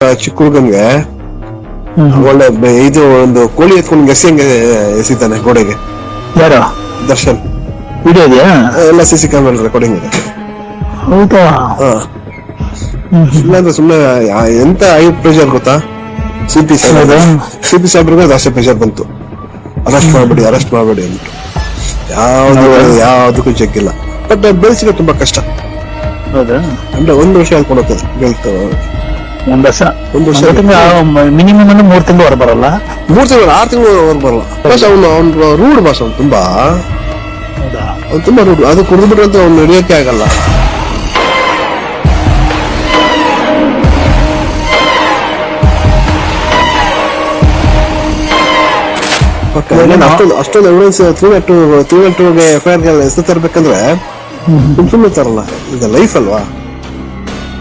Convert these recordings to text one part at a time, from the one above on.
ಚಿಕ್ಕ ಹುಡುಗನ್ಗೆ ಒಳ್ಳೆ ಇದು ಒಂದು ಕೋಳಿ ಎತ್ಕೊಂಡು ಹೆಂಗೆ ಎಸಿತಾನೆ ಗೋಡೆಗೆ. ಯಾರು? ದರ್ಶನ್. ವಿಡಿಯೋ ಇದೆಯಾ? ಎಲ್ಲ ಸಿಸಿ ಕ್ಯಾಮೆರಾ ರೆಕಾರ್ಡಿಂಗ್ ಇದೆ. ಹೌದಾ? ಇಲ್ಲಾಂದ್ರೆ ಸುಮ್ಮನೆ ಎಂತ ಹೈ ಪ್ರೆಷರ್ ಗೊತ್ತಾ? ಸಿಪಿ ಸಾಹೇಬ್ರಿಗೆ ಜಾಸ್ತಿ ಪ್ರೆಷರ್ ಬಂತು, ಅರೆಸ್ಟ್ ಮಾಡ್ಬೇಡಿ ಅಂತ. ಯಾವ್ದಕ್ಕೂ ಚೆಕ್ ಇಲ್ಲ. ಬಟ್ ಬೆಳೆಸಿದ್ರೆ ತುಂಬಾ ಕಷ್ಟ. ಹೌದಾ? ಅಂದ್ರೆ 1 ವರ್ಷ ಹೇಳ್ಕೊಂಡು ಹೋಗ್ತದೆ ಬೆಳ್ತು. 1 ವರ್ಷ ಮಿನಿಮಮ್ 3 ತಿಂಗಳು ಹೊರ ಬರಲ್ಲ. 3 ತಿಂಗಳು 6 ತಿಂಗಳು ಹೊರ ಬರಲ್ಲ. ಬಸ್ ಅವ್ನು ರೂಢ ಬಾಸ್, ಅವ್ನು ತುಂಬಾ ರೂಢ. ಅದು ಕುಡಿದ್ಬಿಟ್ರೆ ಅಂತ ಅವ್ನು ನಡೆಯೋಕೆ ಆಗಲ್ಲ. ಅಷ್ಟೊಂದು ಎವಿಡೆನ್ಸ್ 302 FIR ಹೆಸರು ತರಬೇಕಂದ್ರೆ ಸುಮ್ಮನೆ ತರಲ್ಲ. ಈಗ ಲೈಫ್ ಅಲ್ವಾ,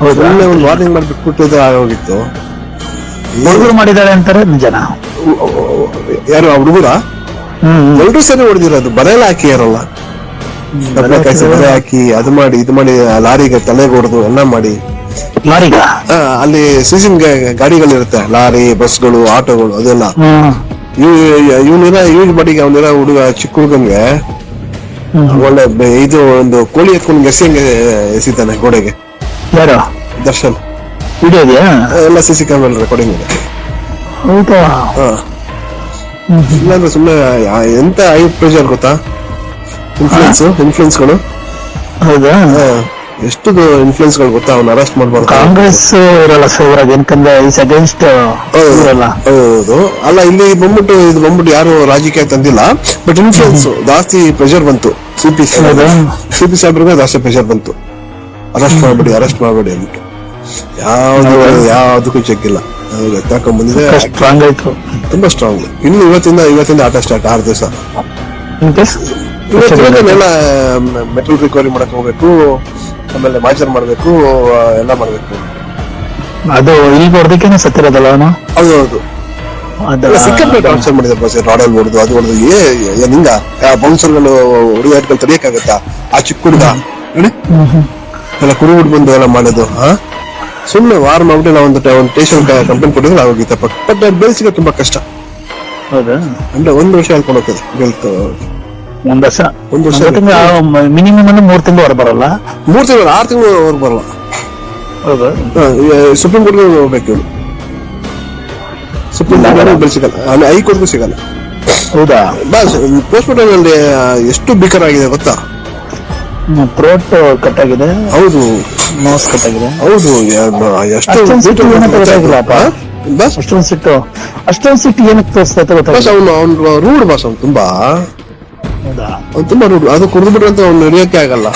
ಒಳ್ಳೆ ಒಂದು ವಾರ್ನಿಂಗ್ ಮಾಡ್ಬಿಟ್ಟು ಆಗೋಗಿತ್ತು. ಹುಡುಗರು ಮಾಡಿದ್ದಾರೆ ಅಂತಾರೆ, ನಿಜನಾ? ಯಾರು ಆ ಹುಡುಗರ? 2 ಸರಿ ಹೊಡೆದಿರೋದು. ಬರೆಯಲ್ಲ ಹಾಕಿ ಯಾರಲ್ಲ, ಬರೆ ಹಾಕಿ ಅದು ಮಾಡಿ ಇದು ಮಾಡಿ, ಲಾರಿಗೆ ತಲೆಗೆ ಹೊಡೆದು ಎಲ್ಲ ಮಾಡಿ. ಲಾರಿಗ ಅಲ್ಲಿ ಸೀಸನ್ ಗಾಡಿಗಳಿರುತ್ತೆ, ಲಾರಿ, ಬಸ್ಗಳು, ಆಟೋಗಳು, ಅದೆಲ್ಲ. ಇವನಿರ ಯೂಸ್ ಮಾಡಿಗೆ ಅವನಿರ ಹುಡುಗ ಚಿಕ್ಕ ಹುಡುಗನ್ಗೆ ಒಳ್ಳೆ ಇದು ಒಂದು ಕೋಳಿ ಎತ್ಕೊಂಡು ಹೆಂಗೆ ಎಸಿತಾನೆ ಗೋಡೆಗೆ. ಯಾರು? ದರ್ಶನ್. ವಿಡಿಯೋ ಇದೆಯಾ? ಎಲ್ಲ ಸಿಸಿ ಕ್ಯಾಮೆರಾ ರೆಕಾರ್ಡಿಂಗ್ ಇದೆ. ಹೌದಾ? ಇಲ್ಲಾಂದ್ರೆ ಸುಮ್ಮನೆ ಎಂತ ಹೈ ಪ್ರೆಷರ್ ಗೊತ್ತಾ? ಇನ್ಫ್ಲೂಯೆನ್ಸ್ಗಳು. ಹೌದಾ? ಎಷ್ಟು ಇನ್ಫ್ಲೂಯೆನ್ಸ್ಗಳು ಗೊತ್ತಾ? ಅವ್ನ ಅರೆಸ್ಟ್ ಮಾಡ್ಬಾರ್ದು. ಕಾಂಗ್ರೆಸ್ ಇರಲ್ಲ ಶಿವರಾಜ್, ಯಾಕಂದ್ರೆ ಇಸ್ ಅಗೇನ್ಸ್ಟ್ ಇರಲ್ಲ. ಹೌದು. ಅಲ್ಲ, ಇಲ್ಲಿ ಬಂದ್ಬಿಟ್ಟು ಯಾರು ರಾಜಕೀಯ ತಂದಿಲ್ಲ, ಬಟ್ ಇನ್ಫ್ಲೂಯೆನ್ಸ್ ಜಾಸ್ತಿ ಪ್ರೆಷರ್ ಬಂತು. ಸಿಪಿ ಸಾಹೇಬ್ರಿಗೆ ಜಾಸ್ತಿ ಪ್ರೆಷರ್ ಬಂತು, ಅರೆಸ್ಟ್ ಮಾಡ್ಬೇಡಿ ಅಂದ್ಬಿಟ್ಟು. ಯಾವ್ದಕ್ಕೂ ಚೆಕ್ ಇಲ್ಲ. ಎತ್ತಾಕೊಂಡ್ ಬಂದಿದೆ, ಸ್ಟ್ರಾಂಗ್ ಆಯ್ತು, ತುಂಬಾ ಸ್ಟ್ರಾಂಗ್. ಇನ್ನು ಇವತ್ತಿಂದ ಆಟ ಸ್ಟಾರ್ಟ್ 6 ದಿವಸ. ಎಲ್ಲ ಮೆಟಲ್ ರಿಕವರಿ ಮಾಡಕ್ ಹೋಗ್ಬೇಕು, ಆಮೇಲೆ ಮಾರ್ಚರ್ ಮಾಡ್ಬೇಕು, ಎಲ್ಲ ಮಾಡ್ಬೇಕು. ಅದು ಈಗ ಹೊಡೆದಕ್ಕೇನೆ ಸತ್ತಿರೋದಲ್ಲ ಅವನು? ಹೌದು. ಸಿಕ್ಕಾಪಟ್ಟೆ ಟಾರ್ಚರ್ ಮಾಡಿದ್ದಾರೆ ಬಸ್. ರಾಡಲ್ ಹೊಡೆದು ಅದು ಹೊಡೆದು ಹಿಂಗ ಬೌನ್ಸರ್ಗಳು ಹುಡುಗಾಟಗಳು ತಡಿಯಕ್ಕಾಗತ್ತಾ? ಆ ಚಿಕ್ಕ ಹುಡುಗ ನೋಡಿ ಎಲ್ಲ ಕುರುಬಿಟ್ಟು ಬಂದು ಎಲ್ಲ ಮಾಡೋದು. ಸುಮ್ಮನೆ ವಾರ ಮಾಡ್ಬಿಟ್ಟು ನಾವು ಒಂದು ಸ್ಟೇಷನ್ ಕಂಪ್ಲೇಂಟ್ ಕೊಟ್ಟಿದ್ರೆ ಆಗೋಗಿತ್ತಪ್ಪ. ಬಟ್ ಬೆಳೆಸಿದ್ರೆ ತುಂಬಾ ಕಷ್ಟ. ಹೌದಾ? ಅಂದ್ರೆ 1 ವರ್ಷ ಹೇಳ್ಕೊಂಡು ಹೋಗ್ತದೆ ಬೆಳ್ತು. 1 ವರ್ಷ ಮಿನಿಮಮ್ 3 ತಿಂಗಳು ಹೊರ ಬರಲ್ಲ. 3 ತಿಂಗಳು 6 ತಿಂಗಳು ಹೊರ ಬರಲ್ಲ. ಹೌದಾ? ಸುಪ್ರೀಂ ಕೋರ್ಟ್ಗೆ ಹೋಗ್ಬೇಕು ಇವನು. ಸುಪ್ರೀಂ ಕೋರ್ಟ್ ಸಿಗಲ್ಲ, ಹೈಕೋರ್ಟ್ಗೂ ಸಿಗಲ್ಲ. ಹೌದಾ? ಬಸ್ ಪೋಸ್ಟ್ ಮಾರ್ಟಮ್ ಅಲ್ಲಿ ಎಷ್ಟು ಬಿಕರ್ ಆಗಿದೆ ಗೊತ್ತಾ? ಥ್ರೋಟ್ ಕಟ್ ಆಗಿದೆ. ಹೌದು. ನೋಸ್ ಕಟ್ ಆಗಿದೆ. ಹೌದು. ಅಷ್ಟೊಂದು ಸಿಟ್ಟು ಏನಕ್ಕೆ ತೋರಿಸ್ತಾ ಗೊತ್ತಾಗಿಲ್ಲ. ಅವ್ನು ರೂಢ ಬಾಸ್, ಅವ್ನು ತುಂಬಾ ರೂಢ. ಅದು ಕುಡಿದ್ಬಿಟ್ರೆ ಅಂತ ಅವ್ನು ನಡೆಯೋಕೆ ಆಗಲ್ಲ.